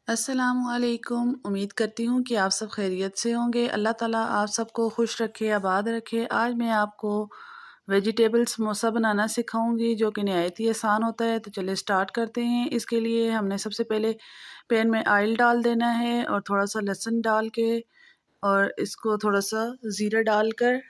अस्सलामुअलैकुम। उम्मीद करती हूँ कि आप सब खैरियत से होंगे। अल्लाह ताला आप सबको खुश रखे, आबाद रखे। आज मैं आपको वेजिटेबल समोसा बनाना सिखाऊंगी जो कि नहायत ही आसान होता है। तो चलिए स्टार्ट करते हैं। इसके लिए हमने सबसे पहले पैन में ऑयल डाल देना है और थोड़ा सा लहसुन डाल के और इसको थोड़ा सा ज़ीरा डालकर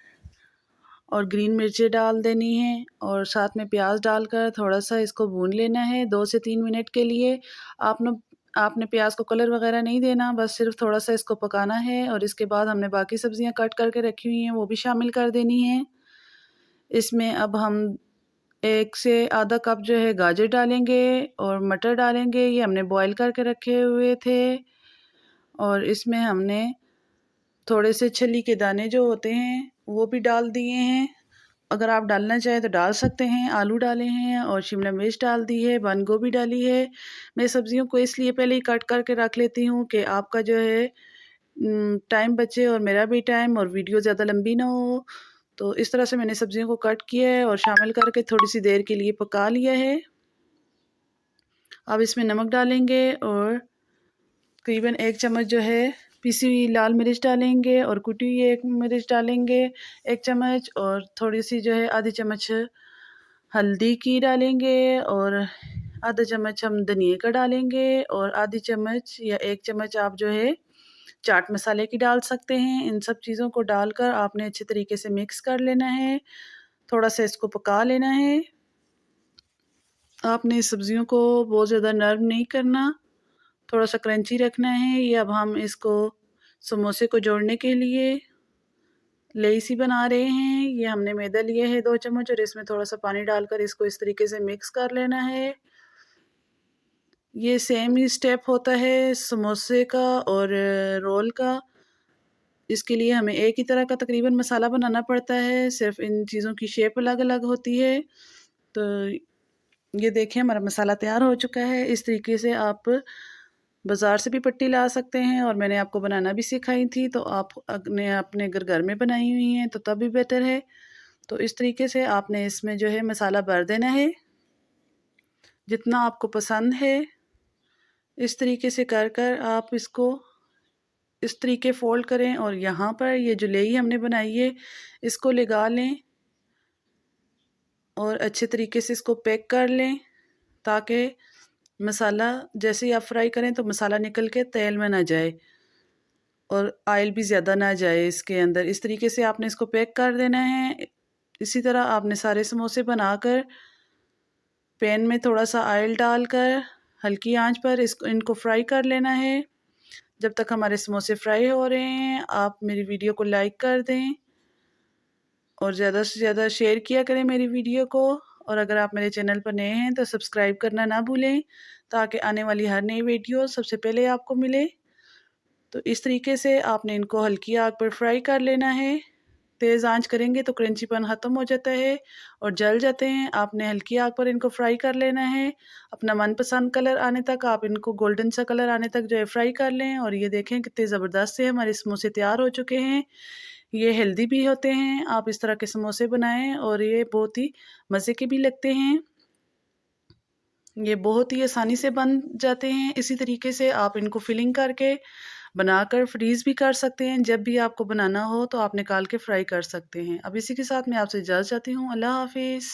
और ग्रीन मिर्चें डाल देनी है और साथ में प्याज डालकर थोड़ा सा इसको भून लेना है 2 से 3 मिनट के लिए। आपने आपने प्याज को कलर वगैरह नहीं देना, बस सिर्फ थोड़ा सा इसको पकाना है और इसके बाद हमने बाकी सब्जियां कट करके रखी हुई हैं वो भी शामिल कर देनी है। इसमें अब हम 1 से आधा कप जो है गाजर डालेंगे और मटर डालेंगे, ये हमने बॉईल करके रखे हुए थे। और इसमें हमने थोड़े से छली के दाने जो होते हैं वो भी डाल दिए हैं। अगर आप डालना चाहें तो डाल सकते हैं। आलू डाले हैं और शिमला मिर्च डाल दी है, बंद गोभी डाली है। मैं सब्जियों को इसलिए पहले ही कट करके रख लेती हूँ कि आपका जो है टाइम बचे और मेरा भी टाइम और वीडियो ज़्यादा लंबी ना हो। तो इस तरह से मैंने सब्जियों को कट किया है और शामिल करके थोड़ी सी देर के लिए पका लिया है। अब इसमें नमक डालेंगे और तकरीबन 1 चम्मच जो है पिसी हुई लाल मिर्च डालेंगे और कुटी हुई 1 मिर्च डालेंगे 1 चम्मच, और थोड़ी सी जो है आधी चम्मच हल्दी की डालेंगे और आधा चम्मच हम धनिया का डालेंगे और आधी चम्मच या 1 चम्मच आप जो है चाट मसाले की डाल सकते हैं। इन सब चीज़ों को डालकर आपने अच्छे तरीके से मिक्स कर लेना है, थोड़ा सा इसको पका लेना है। आपने सब्जियों को बहुत ज़्यादा नरम नहीं करना, थोड़ा सा क्रंची रखना है। ये अब हम इसको समोसे को जोड़ने के लिए लेसी बना रहे हैं। ये हमने मैदा लिया है 2 चम्मच और इसमें थोड़ा सा पानी डालकर इसको इस तरीके से मिक्स कर लेना है। ये सेम ही स्टेप होता है समोसे का और रोल का। इसके लिए हमें एक ही तरह का तकरीबन मसाला बनाना पड़ता है, सिर्फ इन चीज़ों की शेप अलग अलग होती है। तो ये देखिए हमारा मसाला तैयार हो चुका है। इस तरीके से आप बाज़ार से भी पट्टी ला सकते हैं और मैंने आपको बनाना भी सिखाई थी, तो आप अपने अपने अगर घर में बनाई हुई हैं तो तब भी बेहतर है। तो इस तरीके से आपने इसमें जो है मसाला भर देना है जितना आपको पसंद है। इस तरीके से कर कर आप इसको इस तरीके फ़ोल्ड करें और यहाँ पर ये जो लेई हमने बनाई है इसको लगा लें और अच्छे तरीके से इसको पैक कर लें ताकि मसाला जैसे ही आप फ्राई करें तो मसाला निकल के तेल में ना जाए और ऑयल भी ज़्यादा ना जाए इसके अंदर। इस तरीके से आपने इसको पैक कर देना है। इसी तरह आपने सारे समोसे बनाकर पैन में थोड़ा सा ऑयल डालकर हल्की आंच पर इनको फ्राई कर लेना है। जब तक हमारे समोसे फ्राई हो रहे हैं आप मेरी वीडियो को लाइक कर दें और ज़्यादा से ज़्यादा शेयर किया करें मेरी वीडियो को। और अगर आप मेरे चैनल पर नए हैं तो सब्सक्राइब करना ना भूलें ताकि आने वाली हर नई वीडियो सबसे पहले आपको मिले। तो इस तरीके से आपने इनको हल्की आग पर फ्राई कर लेना है। तेज़ आंच करेंगे तो क्रंचीपन ख़त्म हो जाता है और जल जाते हैं। आपने हल्की आग पर इनको फ्राई कर लेना है। अपना मनपसंद कलर आने तक आप इनको गोल्डन सा कलर आने तक जो है फ्राई कर लें। और ये देखें कितने ज़बरदस्त से हमारे समोसे तैयार हो चुके हैं। ये हेल्दी भी होते हैं। आप इस तरह के समोसे बनाएं और ये बहुत ही मज़े के भी लगते हैं। ये बहुत ही आसानी से बन जाते हैं। इसी तरीके से आप इनको फिलिंग करके बनाकर फ्रीज़ भी कर सकते हैं। जब भी आपको बनाना हो तो आप निकाल के फ्राई कर सकते हैं। अब इसी के साथ मैं आपसे इजाज़त चाहती हूँ। अल्लाह हाफ़िज़।